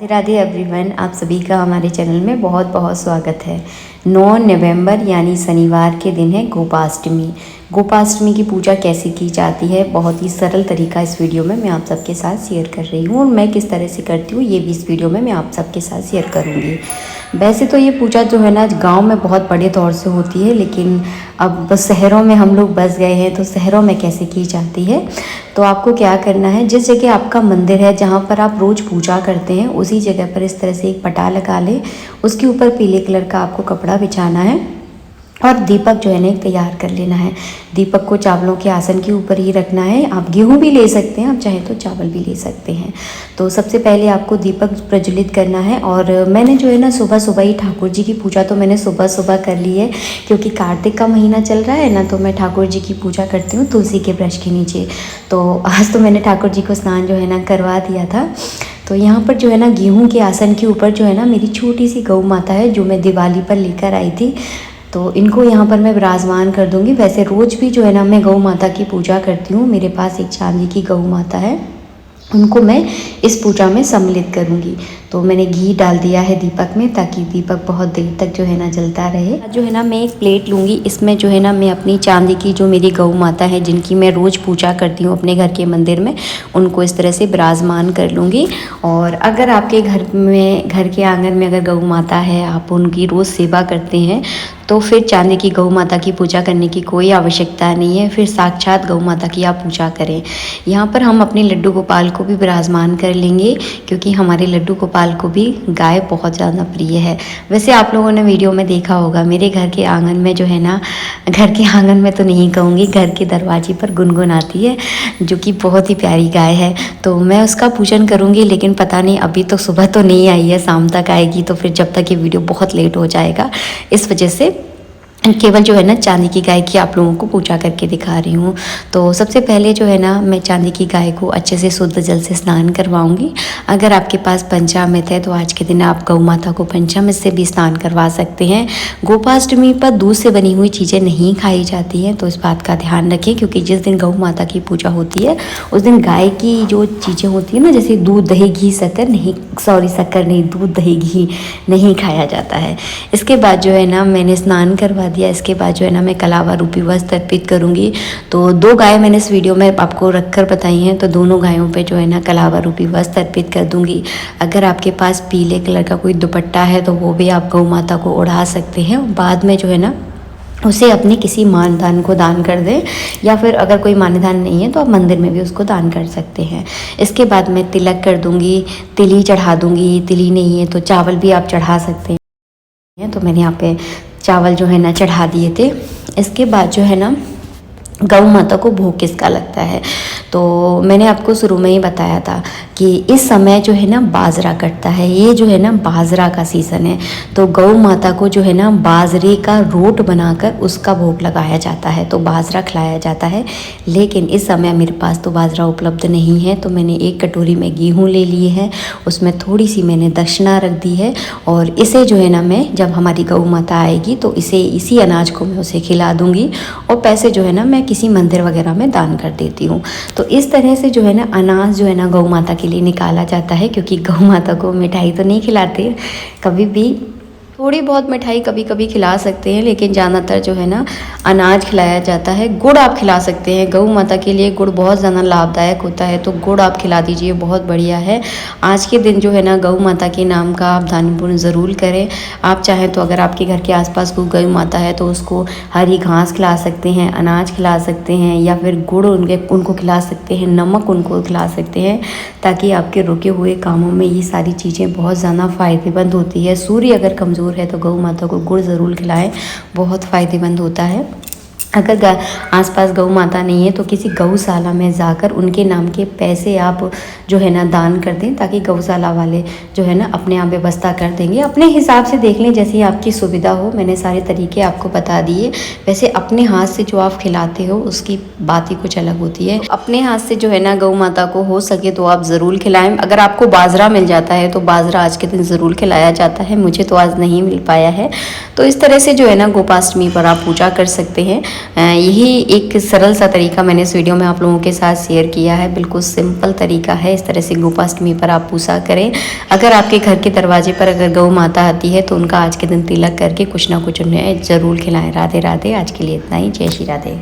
Radhe Radhe everyone, आप सभी का हमारे चैनल में बहुत बहुत स्वागत है। 9 नवंबर यानी शनिवार के दिन है गोपाष्टमी। गोपाष्टमी की पूजा कैसे की जाती है, बहुत ही सरल तरीका इस वीडियो में मैं आप सबके साथ शेयर कर रही हूँ और मैं किस तरह से करती हूँ ये भी इस वीडियो में मैं आप सबके साथ शेयर करूँगी। वैसे तो ये पूजा जो है ना गांव में बहुत बड़े तौर से होती है, लेकिन अब शहरों में हम लोग बस गए हैं तो शहरों में कैसे की जाती है। तो आपको क्या करना है, जिस जगह आपका मंदिर है जहाँ पर आप रोज़ पूजा करते हैं उसी जगह पर इस तरह से एक पटा लगा लें। उसके ऊपर पीले कलर का आपको कपड़ा बिछाना है और दीपक जो है ना एक तैयार कर लेना है। दीपक को चावलों के आसन के ऊपर ही रखना है। आप गेहूं भी ले सकते हैं, आप चाहें तो चावल भी ले सकते हैं। तो सबसे पहले आपको दीपक प्रज्वलित करना है और मैंने जो है ना सुबह सुबह ही ठाकुर जी की पूजा तो मैंने सुबह सुबह कर ली है, क्योंकि कार्तिक का महीना चल रहा है ना, तो मैं ठाकुर जी की पूजा करती हूँ तुलसी के वृक्ष के नीचे। तो आज तो मैंने ठाकुर जी को स्नान जो है ना करवा दिया था। तो यहाँ पर जो है ना गेहूं के आसन के ऊपर जो है ना मेरी छोटी सी गौ माता है जो मैं दिवाली पर लेकर आई थी, तो इनको यहाँ पर मैं विराजमान कर दूँगी। वैसे रोज़ भी जो है ना मैं गौ माता की पूजा करती हूँ। मेरे पास एक चांदी की गौ माता है, उनको मैं इस पूजा में सम्मिलित करूँगी। तो मैंने घी डाल दिया है दीपक में ताकि दीपक बहुत देर तक जो है ना जलता रहे। जो है ना मैं एक प्लेट लूँगी, इसमें जो है ना मैं अपनी चांदी की जो मेरी गौ माता है जिनकी मैं रोज़ पूजा करती हूँ अपने घर के मंदिर में, उनको इस तरह से विराजमान कर लूँगी। और अगर आपके घर में, घर के आंगन में अगर गौ माता है, आप उनकी रोज़ सेवा करते हैं, तो फिर चांदी की गौ माता की पूजा करने की कोई आवश्यकता नहीं है, फिर साक्षात गौ माता की आप पूजा करें। यहाँ पर हम अपने लड्डू गोपाल को भी विराजमान कर लेंगे, क्योंकि हमारे लड्डू गोपाल को भी गाय बहुत ज़्यादा प्रिय है। वैसे आप लोगों ने वीडियो में देखा होगा मेरे घर के आंगन में जो है ना, घर के आंगन में तो नहीं कहूँगी, घर के दरवाजे पर गुनगुन आती है जो कि बहुत ही प्यारी गाय है। तो मैं उसका पूजन करूँगी, लेकिन पता नहीं अभी तो सुबह तो नहीं आई है, शाम तक आएगी, तो फिर जब तक ये वीडियो बहुत लेट हो जाएगा, इस वजह से केवल जो है ना चांदी की गाय की आप लोगों को पूजा करके दिखा रही हूँ। तो सबसे पहले जो है ना मैं चांदी की गाय को अच्छे से शुद्ध जल से स्नान करवाऊंगी। अगर आपके पास पंचामृत है तो आज के दिन आप गौ माता को पंचामृत से भी स्नान करवा सकते हैं। गोपाष्टमी पर दूध से बनी हुई चीज़ें नहीं खाई जाती हैं, तो इस बात का ध्यान रखें, क्योंकि जिस दिन गौ माता की पूजा होती है उस दिन गाय की जो चीज़ें होती है ना, जैसे दूध दही घी शक्कर नहीं, सॉरी शक्कर नहीं, दूध दही घी नहीं खाया जाता है। इसके बाद जो है ना मैंने स्नान करवा दिया। इसके बाद जो है ना मैं कलावा रूपी वस्त्र अर्पित करूँगी। तो 2 गाय मैंने इस वीडियो में आपको रखकर बताई हैं, तो दोनों गायों पे जो है ना कलावा रूपी वस्त्र अर्पित कर दूँगी। अगर आपके पास पीले कलर का कोई दुपट्टा है तो वो भी आप गौ माता को ओढ़ा सकते हैं। बाद में जो है ना उसे अपने किसी मानदान को दान कर दें, या फिर अगर कोई मानदान नहीं है तो आप मंदिर में भी उसको दान कर सकते हैं। इसके बाद मैं तिलक कर दूँगी, तिली चढ़ा दूँगी। तिली नहीं है तो चावल भी आप चढ़ा सकते हैं। तो मैंने यहाँ पे चावल जो है ना चढ़ा दिए थे। इसके बाद जो है ना गौ माता को भोग किसका लगता है, तो मैंने आपको शुरू में ही बताया था कि इस समय जो है ना बाजरा कटता है। ये जो है ना बाजरा का सीज़न है, तो गौ माता को जो है ना बाजरे का रोट बनाकर उसका भोग लगाया जाता है, तो बाजरा खिलाया जाता है। लेकिन इस समय मेरे पास तो बाजरा उपलब्ध नहीं है, तो मैंने एक कटोरी में गेहूँ ले लिए है, उसमें थोड़ी सी मैंने दक्षिणा रख दी है। और इसे जो है ना मैं जब हमारी गौ माता आएगी तो इसी अनाज को मैं उसे खिला दूँगी, और पैसे जो है ना मैं किसी मंदिर वगैरह में दान कर देती हूँ। तो इस तरह से जो है ना अनाज जो है ना गौ माता के लिए निकाला जाता है, क्योंकि गौ माता को मिठाई तो नहीं खिलाते कभी भी, थोड़ी बहुत मिठाई कभी कभी खिला सकते हैं, लेकिन ज़्यादातर जो है ना अनाज खिलाया जाता है। गुड़ आप खिला सकते हैं, गौ माता के लिए गुड़ बहुत ज़्यादा लाभदायक होता है, तो गुड़ आप खिला दीजिए, बहुत बढ़िया है। आज के दिन जो है ना गौ माता के नाम का आप दान पुण्य ज़रूर करें। आप चाहें तो अगर आपके घर के आसपास कोई गौ माता है तो उसको हरी घास खिला सकते हैं, अनाज खिला सकते हैं, या फिर गुड़ उनको खिला सकते हैं, नमक उनको खिला सकते हैं, ताकि आपके रुके हुए कामों में ये सारी चीज़ें बहुत ज़्यादा फ़ायदेमंद होती है। सूर्य अगर कमज़ोर है तो गौ माता को गुड़ ज़रूर खिलाएं, बहुत फ़ायदेमंद होता है। अगर आसपास गौ माता नहीं है तो किसी गौशाला में जाकर उनके नाम के पैसे आप जो है ना दान कर दें, ताकि गौशाला वाले जो है ना अपने आप व्यवस्था कर देंगे। अपने हिसाब से देख लें, जैसी आपकी सुविधा हो। मैंने सारे तरीके आपको बता दिए। वैसे अपने हाथ से जो आप खिलाते हो उसकी बात ही कुछ अलग होती है। अपने हाथ से जो है ना गौ माता को हो सके तो आप ज़रूर खिलाएं। अगर आपको बाजरा मिल जाता है तो बाजरा आज के दिन ज़रूर खिलाया जाता है, मुझे तो आज नहीं मिल पाया है। तो इस तरह से जो है ना गोपाष्टमी पर आप पूजा कर सकते हैं। यही एक सरल सा तरीका मैंने इस वीडियो में आप लोगों के साथ शेयर किया है। बिल्कुल सिंपल तरीका है। इस तरह से गोपाष्टमी पर आप पूजा करें। अगर आपके घर के दरवाजे पर अगर गौ माता आती है तो उनका आज के दिन तिलक करके कुछ ना कुछ उन्हें ज़रूर खिलाएं। राधे राधे। आज के लिए इतना ही। जय श्री राधे।